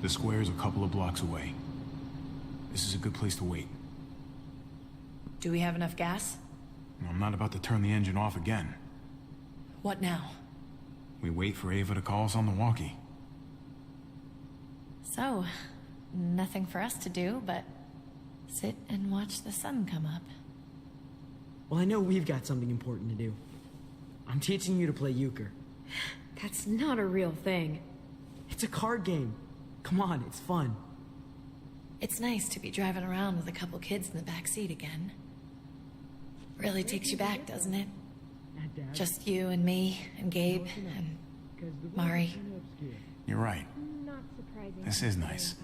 The square's a couple of blocks away. This is a good place to wait. Do we have enough gas? I'm not about to turn the engine off again. What now? We wait for Ava to call us on the walkie. So, nothing for us to do but sit and watch the sun come up. Well, I know we've got something important to do. I'm teaching you to play euchre. That's not a real thing. It's a card game. Come on, it's fun. It's nice to be driving around with a couple kids in the back seat again. Really takes you back, doesn't it? Just you and me and Gabe and Mari. You're right. This is nice.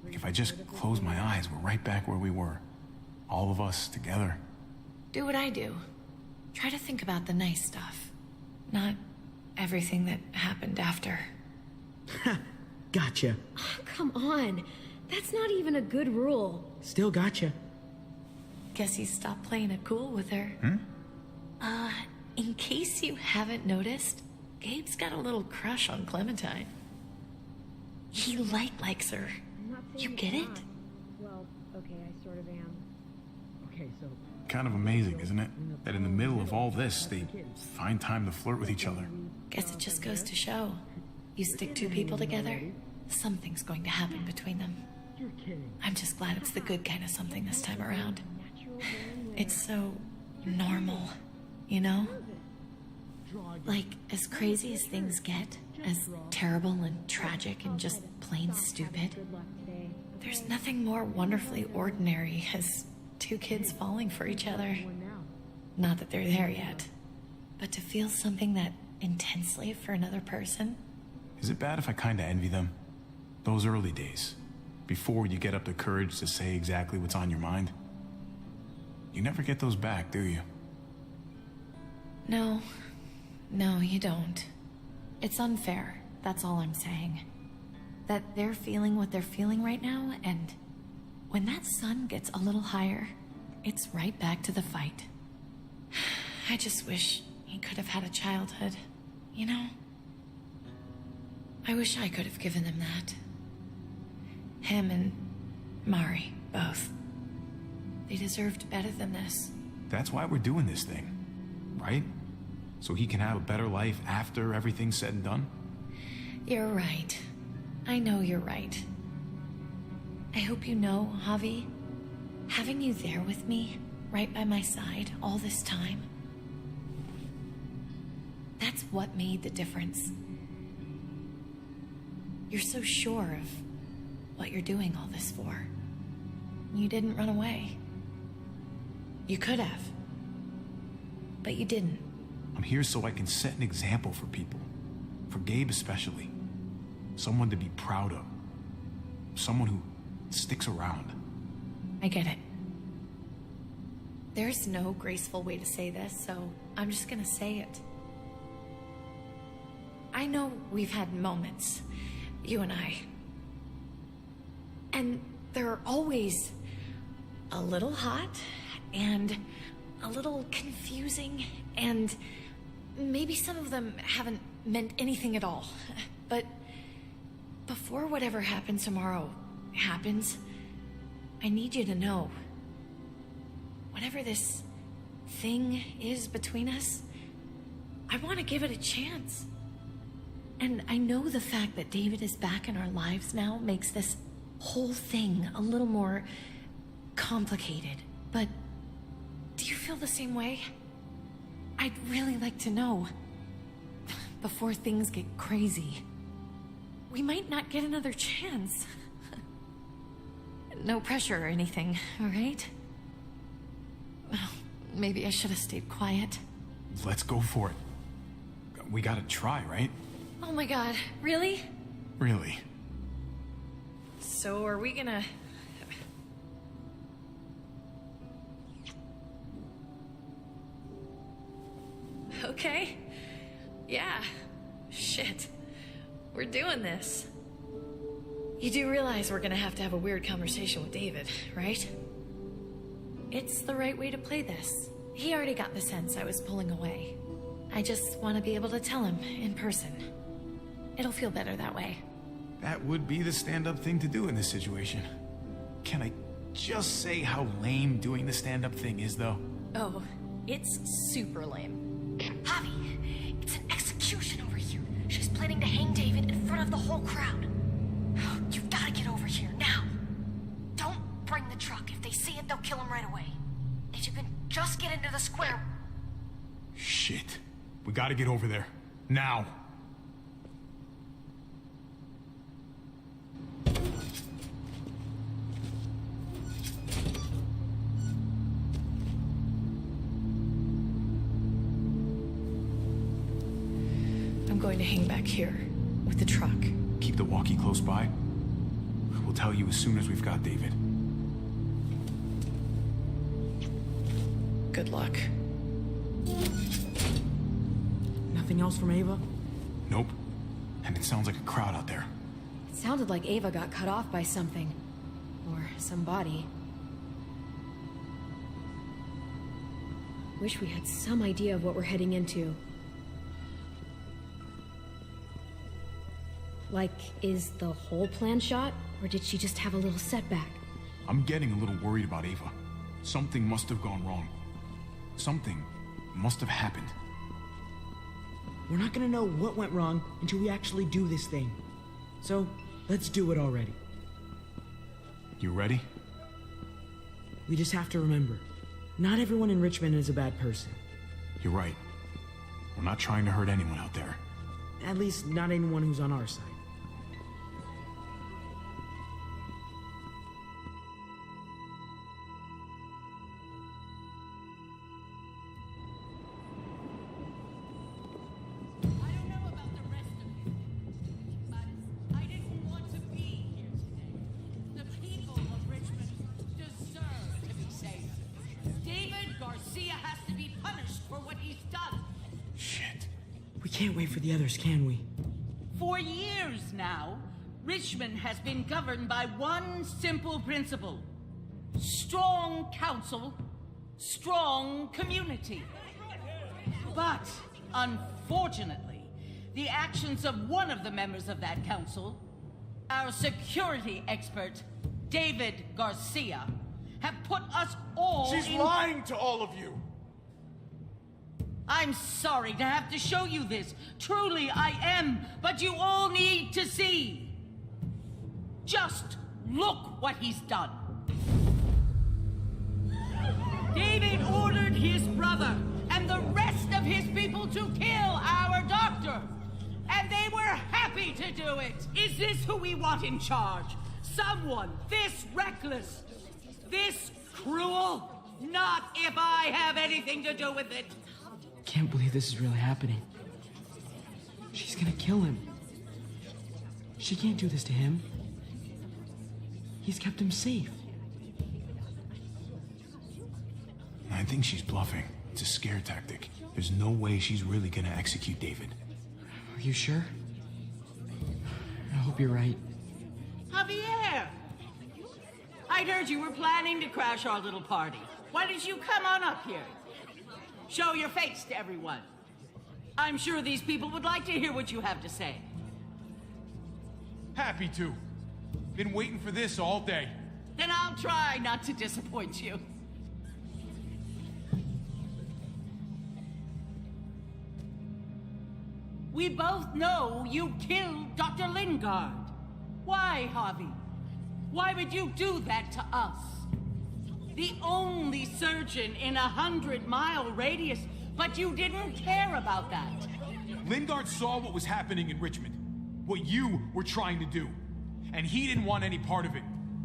Like if I just close my eyes, we're right back where we were. All of us together. Do what I do. Try to think about the nice stuff. Not everything that happened after. Gotcha. Oh, come on. That's not even a good rule. Still gotcha. Guess he stopped playing it cool with her. In case you haven't noticed, Gabe's got a little crush on Clementine. He likes her. You get it? Well, okay, I sort of am. Okay, so... Kind of amazing, isn't it? That in the middle of all this, they find time to flirt with each other. Guess it just goes to show. You stick two people together, something's going to happen between them. You're kidding. I'm just glad it's the good kind of something this time around. It's so normal, you know? Like, as crazy as things get, as terrible and tragic and just plain stupid, there's nothing more wonderfully ordinary as two kids falling for each other. Not that they're there yet, but to feel something that intensely for another person. Is it bad if I kinda envy them? Those early days, before you get up the courage to say exactly what's on your mind. You never get those back, do you? No, you don't. It's unfair, that's all I'm saying. That they're feeling what they're feeling right now, and when that sun gets a little higher, it's right back to the fight. I just wish he could have had a childhood, you know? I wish I could have given them that. Him and Mari, both. They deserved better than this. That's why we're doing this thing, right? So he can have a better life after everything's said and done? You're right. I know you're right. I hope you know, Javi, having you there with me, right by my side, all this time, that's what made the difference. You're so sure of what you're doing all this for. You didn't run away. You could have, but you didn't. I'm here so I can set an example for people. For Gabe especially. Someone to be proud of. Someone who sticks around. I get it. There's no graceful way to say this, so I'm just gonna say it. I know we've had moments, you and I. And they're always a little hot and a little confusing, and maybe some of them haven't meant anything at all. But before whatever happens tomorrow happens, I need you to know, whatever this thing is between us, I want to give it a chance. And I know the fact that David is back in our lives now makes this whole thing a little more complicated. But do you feel the same way? I'd really like to know, before things get crazy. We might not get another chance. No pressure or anything, all right? Well, maybe I should have stayed quiet. Let's go for it. We gotta try, right? Oh my god, really? Really. So are we gonna... Okay. Yeah. Shit. We're doing this. You do realize we're gonna have a weird conversation with David, right? It's the right way to play this. He already got the sense I was pulling away. I just want to be able to tell him in person. It'll feel better that way. That would be the stand-up thing to do in this situation. Can I just say how lame doing the stand-up thing is, though? Oh, it's super lame. Javi, it's an execution over here. She's planning to hang David in front of the whole crowd. You've got to get over here, now. Don't bring the truck. If they see it, they'll kill him right away. If you can just get into the square... Shit. We gotta get over there. Now. I'm going to hang back here with the truck. Keep the walkie close by. We'll tell you as soon as we've got David. Good luck. Nothing else from Ava? Nope. And it sounds like a crowd out there. It sounded like Ava got cut off by something. Or somebody. Wish we had some idea of what we're heading into. Like, is the whole plan shot? Or did she just have a little setback? I'm getting a little worried about Ava. Something must have gone wrong. Something must have happened. We're not gonna know what went wrong until we actually do this thing. So, let's do it already. You ready? We just have to remember, not everyone in Richmond is a bad person. You're right. We're not trying to hurt anyone out there. At least, not anyone who's on our side. Can't wait for the others, can we? For years now, Richmond has been governed by one simple principle. Strong council, strong community. But, unfortunately, the actions of one of the members of that council, our security expert, David Garcia, have put us all She's lying to all of you! I'm sorry to have to show you this. Truly, I am. But you all need to see. Just look what he's done. David ordered his brother and the rest of his people to kill our doctor. And they were happy to do it. Is this who we want in charge? Someone this reckless, this cruel? Not if I have anything to do with it. Can't believe this is really happening. She's gonna kill him. She can't do this to him. He's kept him safe. I think she's bluffing. It's a scare tactic. There's no way she's really gonna execute David. Are you sure? I hope you're right. Javier! I'd heard you were planning to crash our little party. Why did you come on up here? Show your face to everyone. I'm sure these people would like to hear what you have to say. Happy to. Been waiting for this all day. Then I'll try not to disappoint you. We both know you killed Dr. Lingard. Why, Javi? Why would you do that to us? The only surgeon in a 100-mile radius, but you didn't care about that. Lingard saw what was happening in Richmond. What you were trying to do. And he didn't want any part of it.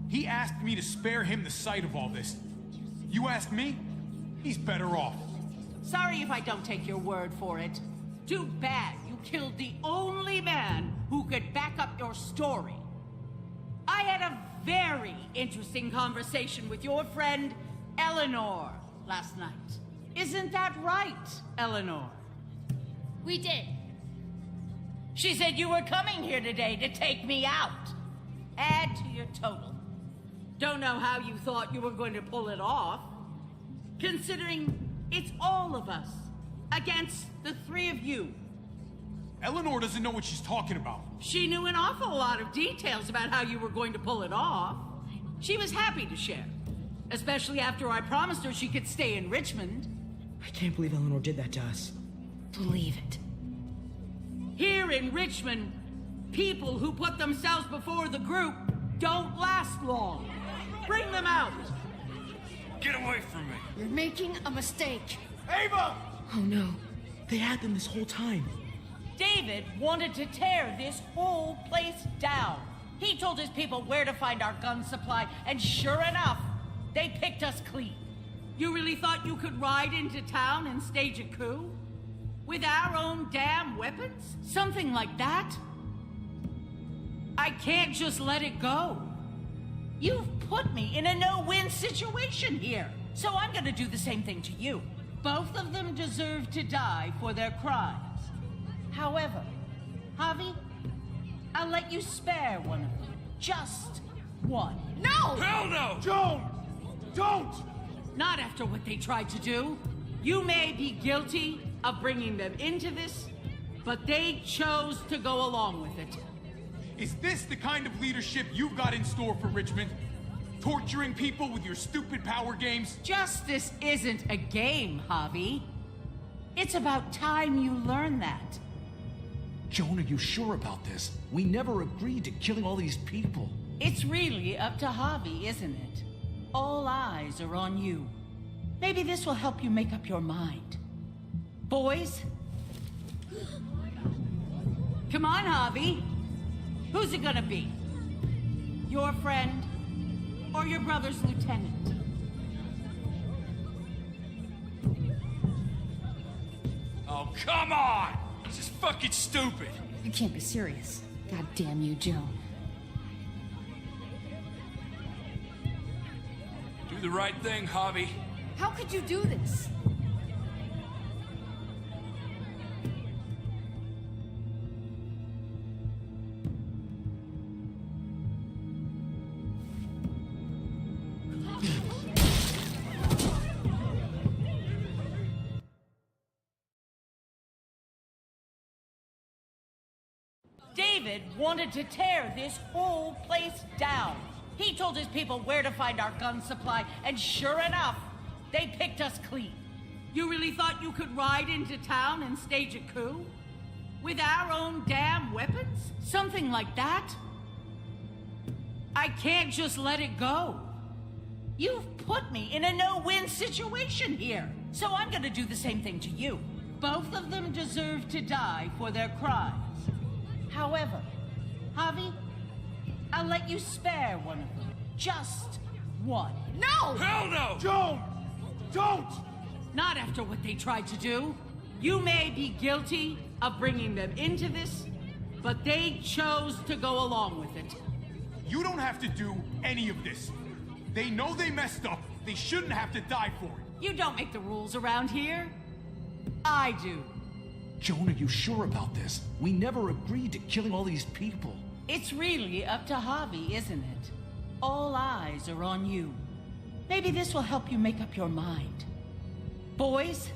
He asked me to spare him the sight of all this. You ask me? He's better off. Sorry if I don't take your word for it. Too bad you killed the only man who could back up your story. I had a very interesting conversation with your friend, Eleanor, last night. Isn't that right, Eleanor? We did. She said you were coming here today to take me out. Add to your total. Don't know how you thought you were going to pull it off, considering it's all of us against the three of you. Eleanor doesn't know what she's talking about. She knew an awful lot of details about how you were going to pull it off. She was happy to share, especially after I promised her she could stay in Richmond. I can't believe Eleanor did that to us. Believe it. Here in Richmond, people who put themselves before the group don't last long. Bring them out. Get away from me! You're making a mistake. Ava! Oh no. They had them this whole time. David wanted to tear this whole place down. He told his people where to find our gun supply, and sure enough, they picked us clean. You really thought you could ride into town and stage a coup? With our own damn weapons? Something like that? I can't just let it go. You've put me in a no-win situation here, so I'm gonna do the same thing to you. Both of them deserve to die for their crimes. However, Javi, I'll let you spare one of them. Just one. No! Hell no! Joan! Don't! Not after what they tried to do. You may be guilty of bringing them into this, but they chose to go along with it. Is this the kind of leadership you've got in store for Richmond? Torturing people with your stupid power games? Justice isn't a game, Javi. It's about time you learn that. Joan, are you sure about this? We never agreed to killing all these people. It's really up to Javi, isn't it? All eyes are on you. Maybe this will help you make up your mind. Boys? Come on, Javi. Who's it gonna be? Your friend or your brother's lieutenant? Oh, come on! This is fucking stupid! You can't be serious. God damn you, Joan. Do the right thing, Javi. How could you do this? David wanted to tear this whole place down. He told his people where to find our gun supply, and sure enough, they picked us clean. You really thought you could ride into town and stage a coup? With our own damn weapons? Something like that? I can't just let it go. You've put me in a no-win situation here, so I'm gonna do the same thing to you. Both of them deserve to die for their crimes. However, Javi, I'll let you spare one of them. Just one. No! Hell no! Joan! Don't! Not after what they tried to do. You may be guilty of bringing them into this, but they chose to go along with it. You don't have to do any of this. They know they messed up. They shouldn't have to die for it. You don't make the rules around here. I do. Joan, are you sure about this? We never agreed to killing all these people. It's really up to Javi, isn't it? All eyes are on you. Maybe this will help you make up your mind. Boys?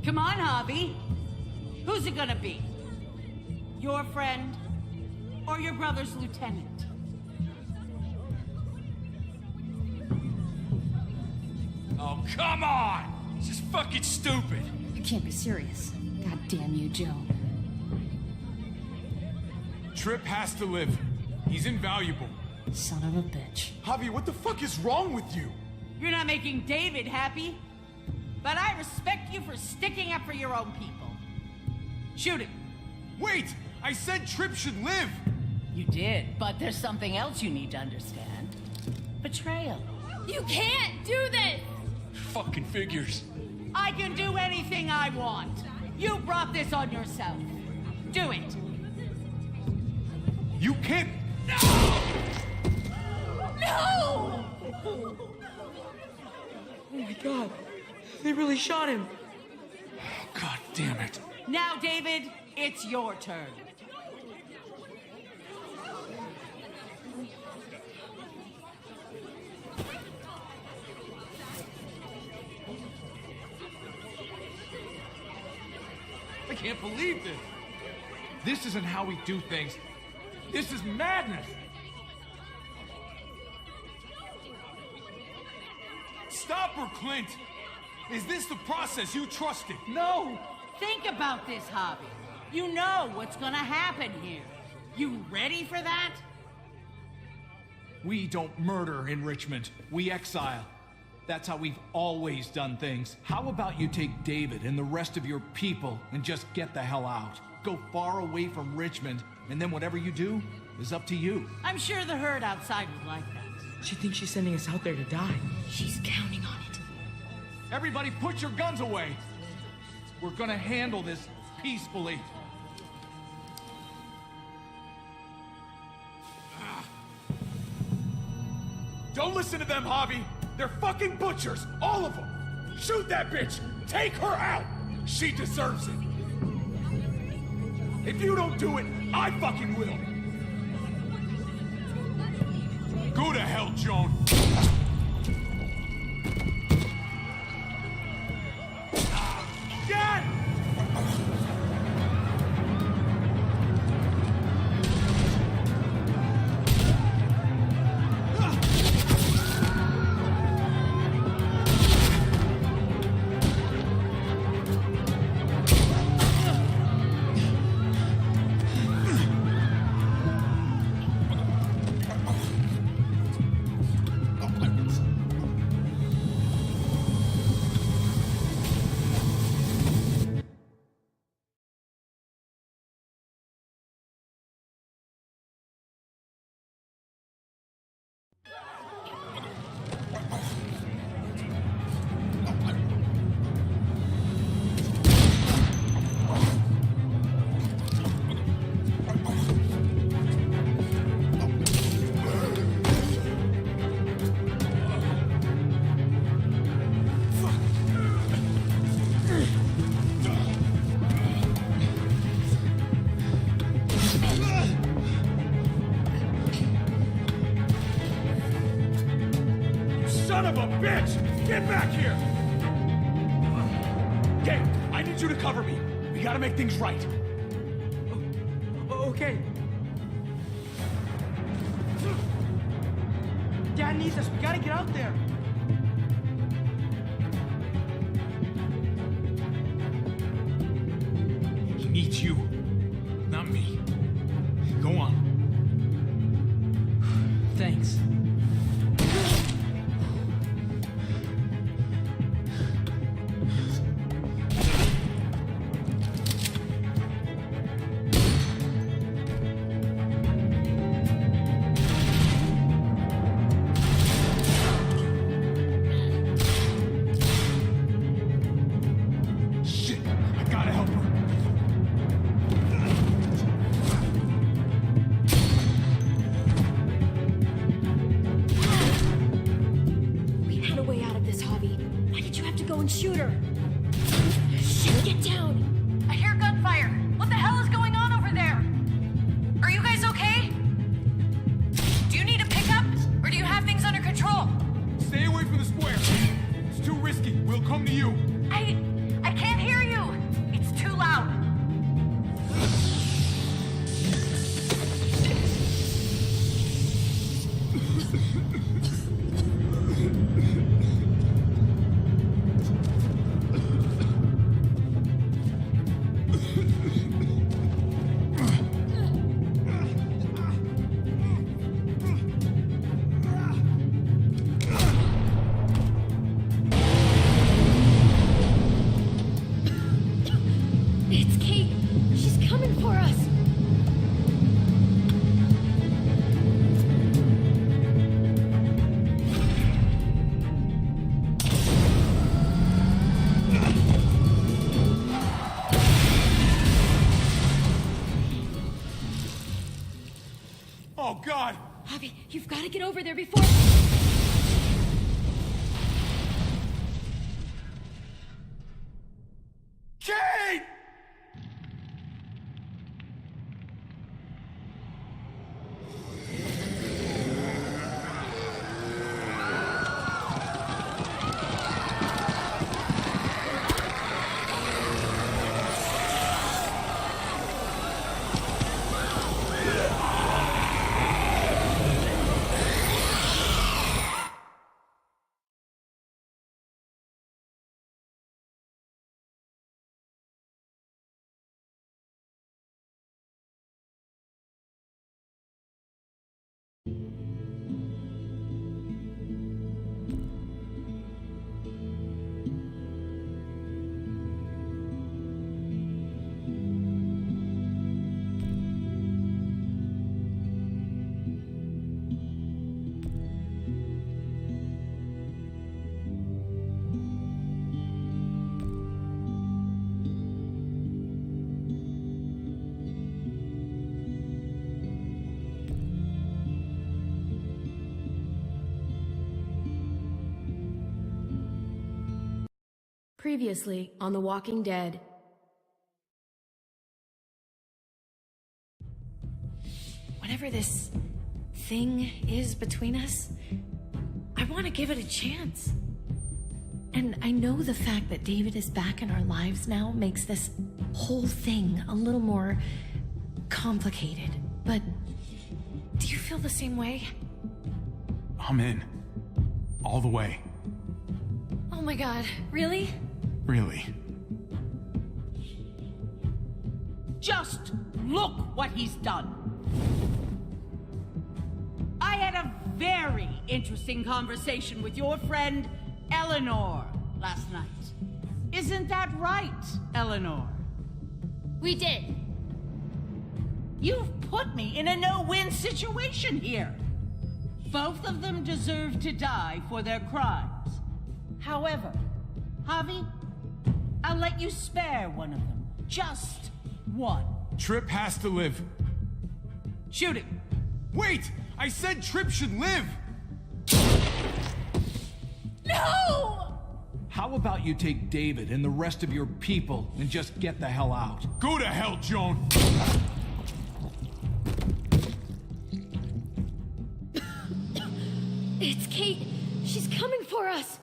Come on, Javi. Who's it gonna be? Your friend or your brother's lieutenant? Oh, come on! This is fucking stupid! You can't be serious. God damn you, Joan. Tripp has to live. He's invaluable. Son of a bitch. Javi, what the fuck is wrong with you? You're not making David happy, but I respect you for sticking up for your own people. Shoot him. Wait! I said Tripp should live! You did, but there's something else you need to understand. Betrayal. You can't do this! Fucking figures. I can do anything I want. You brought this on yourself. Do it. You can't... No! Oh my god. They really shot him. God damn it. Now, David, it's your turn. can't believe this. This isn't how we do things. This is madness. Stop her, Clint! Is this the process you trusted? No! Think about this, Hobby. You know what's gonna happen here. You ready for that? We don't murder in Richmond. We exile. That's how we've always done things. How about you take David and the rest of your people and just get the hell out? Go far away from Richmond, and then whatever you do is up to you. I'm sure the herd outside would like that. She thinks she's sending us out there to die. She's counting on it. Everybody put your guns away. We're gonna handle this peacefully. Don't listen to them, Javi! They're fucking butchers! All of them! Shoot that bitch! Take her out! She deserves it! If you don't do it, I fucking will! Go to hell, Joan! Dad! Son of a bitch! Get back here! Okay, I need you to cover me. We gotta make things right. Okay. Dad needs us. We gotta get out there. He needs you, not me. Go on. Thanks. Shit, I gotta help her. We had a way out of this, Hobby. Why did you have to go and shoot her? Shit, get down! I hear gunfire. What the hell is going on over there? Are you guys okay? Do you need a pickup, or do you have things under control? Stay away from the square. It's too risky. We'll come to you. I can't hear you. It's too loud. It's Kate. She's coming for us. Oh, God! Hobby, you've got to get over there before... Kate! Previously on The Walking Dead. Whatever this thing is between us, I want to give it a chance. And I know the fact that David is back in our lives now makes this whole thing a little more complicated. But do you feel the same way? I'm in. All the way. Oh my god, really? Really. Just look what he's done. I had a very interesting conversation with your friend Eleanor last night. Isn't that right, Eleanor? We did. You've put me in a no-win situation here. Both of them deserve to die for their crimes. However, Javi, I'll let you spare one of them. Just one. Trip has to live. Shoot him. Wait! I said Trip should live! No! How about you take David and the rest of your people and just get the hell out? Go to hell, Joan! It's Kate. She's coming for us.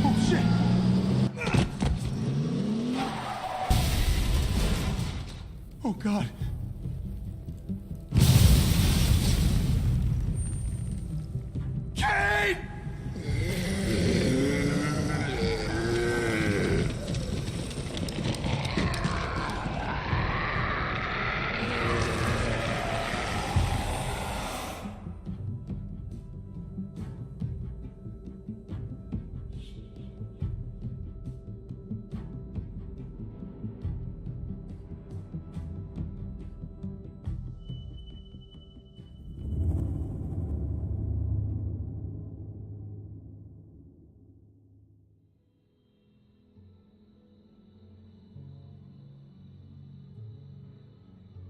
Oh, shit! Oh, God. Kate!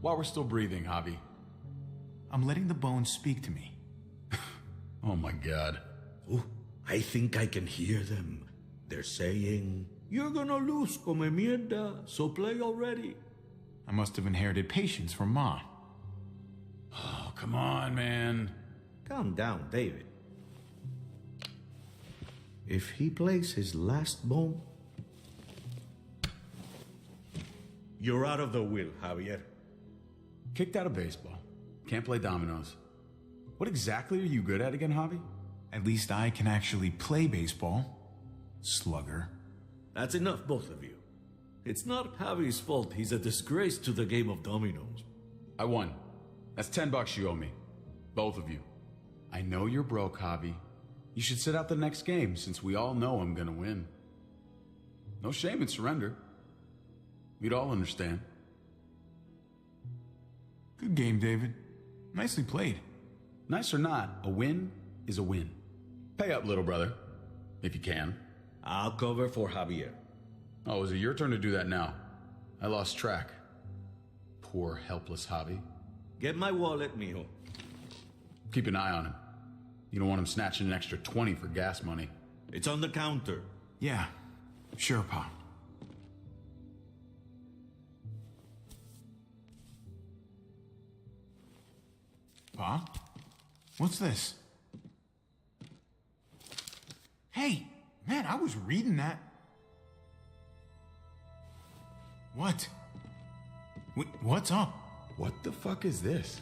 While we're still breathing, Javi. I'm letting the bones speak to me. Oh my god. Oh, I think I can hear them. They're saying, "You're gonna lose, come mierda, so play already." I must have inherited patience from Ma. Oh, come on, man. Calm down, David. If he plays his last bone, you're out of the will, Javier. Kicked out of baseball. Can't play dominoes. What exactly are you good at again, Javi? At least I can actually play baseball. Slugger. That's enough, both of you. It's not Javi's fault he's a disgrace to the game of dominoes. I won. That's $10 you owe me. Both of you. I know you're broke, Javi. You should sit out the next game, since we all know I'm gonna win. No shame in surrender. We'd all understand. Good game, David. Nicely played. Nice or not, a win is a win. Pay up, little brother. If you can. I'll cover for Javier. Oh, is it your turn to do that now? I lost track. Poor, helpless Javi. Get my wallet, mijo. Keep an eye on him. You don't want him snatching an extra 20 for gas money. It's on the counter. Yeah, sure, Pa. Pa? What's this? Hey, man, I was reading that. What? What's up? What the fuck is this?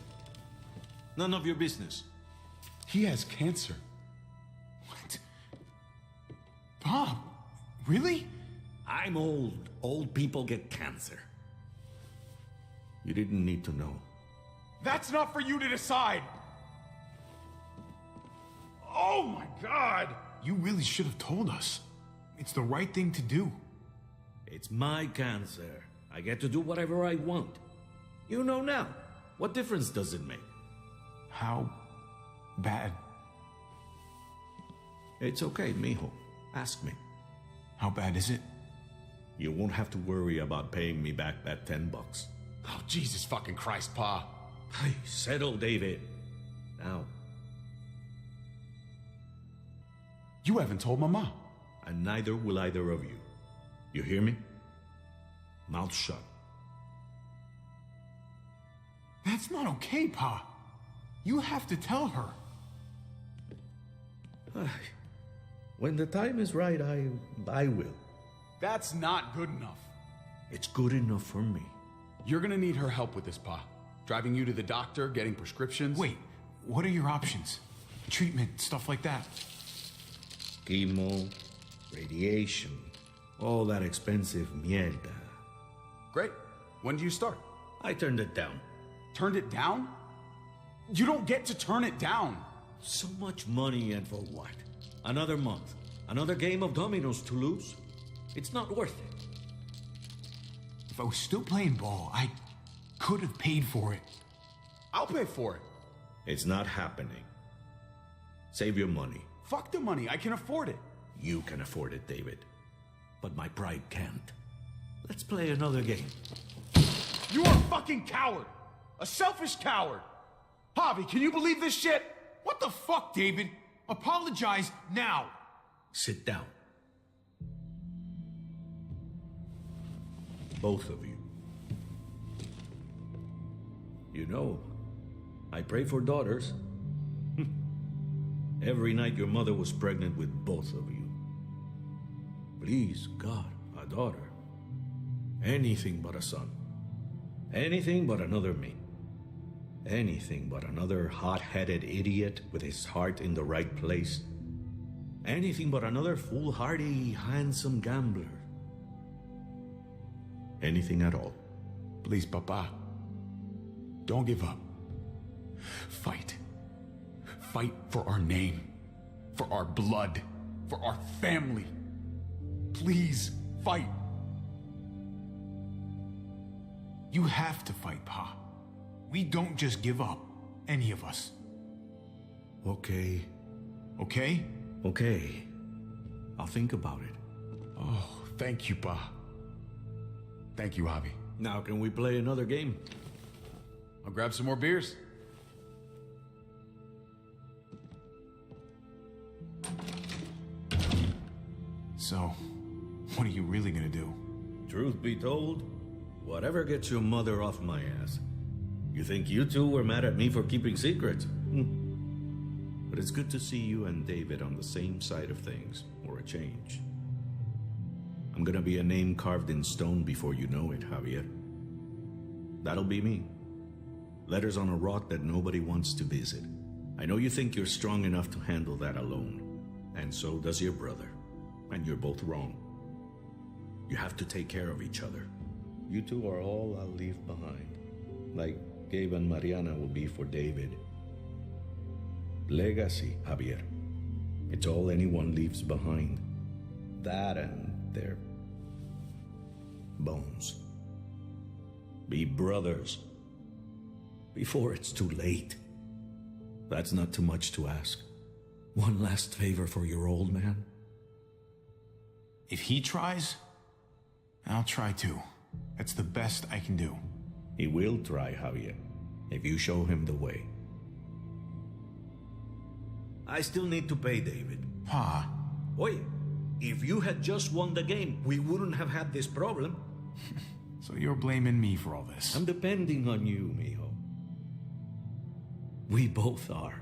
None of your business. He has cancer. What? Bob, really? I'm old. Old people get cancer. You didn't need to know. That's not for you to decide. Oh my God! You really should have told us. It's the right thing to do. It's my cancer. I get to do whatever I want. You know now. What difference does it make? How bad? It's okay, mijo. Ask me. How bad is it? You won't have to worry about paying me back that $10. Oh, Jesus fucking Christ, Pa. Hey, settle, David. Now. You haven't told Mama. And neither will either of you. You hear me? Mouth shut. That's not okay, Pa. You have to tell her. When the time is right, I will. That's not good enough. It's good enough for me. You're gonna need her help with this, Pa. Driving you to the doctor, getting prescriptions. Wait, what are your options? Treatment, stuff like that. Chemo, radiation, all that expensive mierda. Great. When do you start? I turned it down. Turned it down? You don't get to turn it down. So much money, and for what? Another month. Another game of dominoes to lose? It's not worth it. If I was still playing ball, I could have paid for it. I'll pay for it. It's not happening. Save your money. Fuck the money. I can afford it. You can afford it, David. But my pride can't. Let's play another game. You are a fucking coward! A selfish coward! Javi, can you believe this shit? What the fuck, David? Apologize now. Sit down. Both of you. You know, I pray for daughters. Every night your mother was pregnant with both of you. Please, God, a daughter. Anything but a son. Anything but another me. Anything but another hot-headed idiot with his heart in the right place. Anything but another foolhardy, handsome gambler. Anything at all. Please, Papa. Don't give up. Fight. Fight for our name. For our blood. For our family. Please, fight. You have to fight, Pa. We don't just give up. Any of us. Okay. Okay? Okay. I'll think about it. Oh, thank you, Pa. Thank you, Javi. Now can we play another game? I'll grab some more beers. So, what are you really gonna do? Truth be told, whatever gets your mother off my ass. You think you two were mad at me for keeping secrets? But it's good to see you and David on the same side of things, for a change. I'm gonna be a name carved in stone before you know it, Javier. That'll be me. Letters on a rock that nobody wants to visit. I know you think you're strong enough to handle that alone. And so does your brother. And you're both wrong. You have to take care of each other. You two are all I'll leave behind. Like Gabe and Mariana will be for David. Legacy, Javier. It's all anyone leaves behind. That and their bones. Be brothers. Before it's too late. That's not too much to ask. One last favor for your old man. If he tries, I'll try too. That's the best I can do. He will try, Javier, if you show him the way. I still need to pay David. Pa. Wait, if you had just won the game, we wouldn't have had this problem. So you're blaming me for all this? I'm depending on you, mijo. We both are.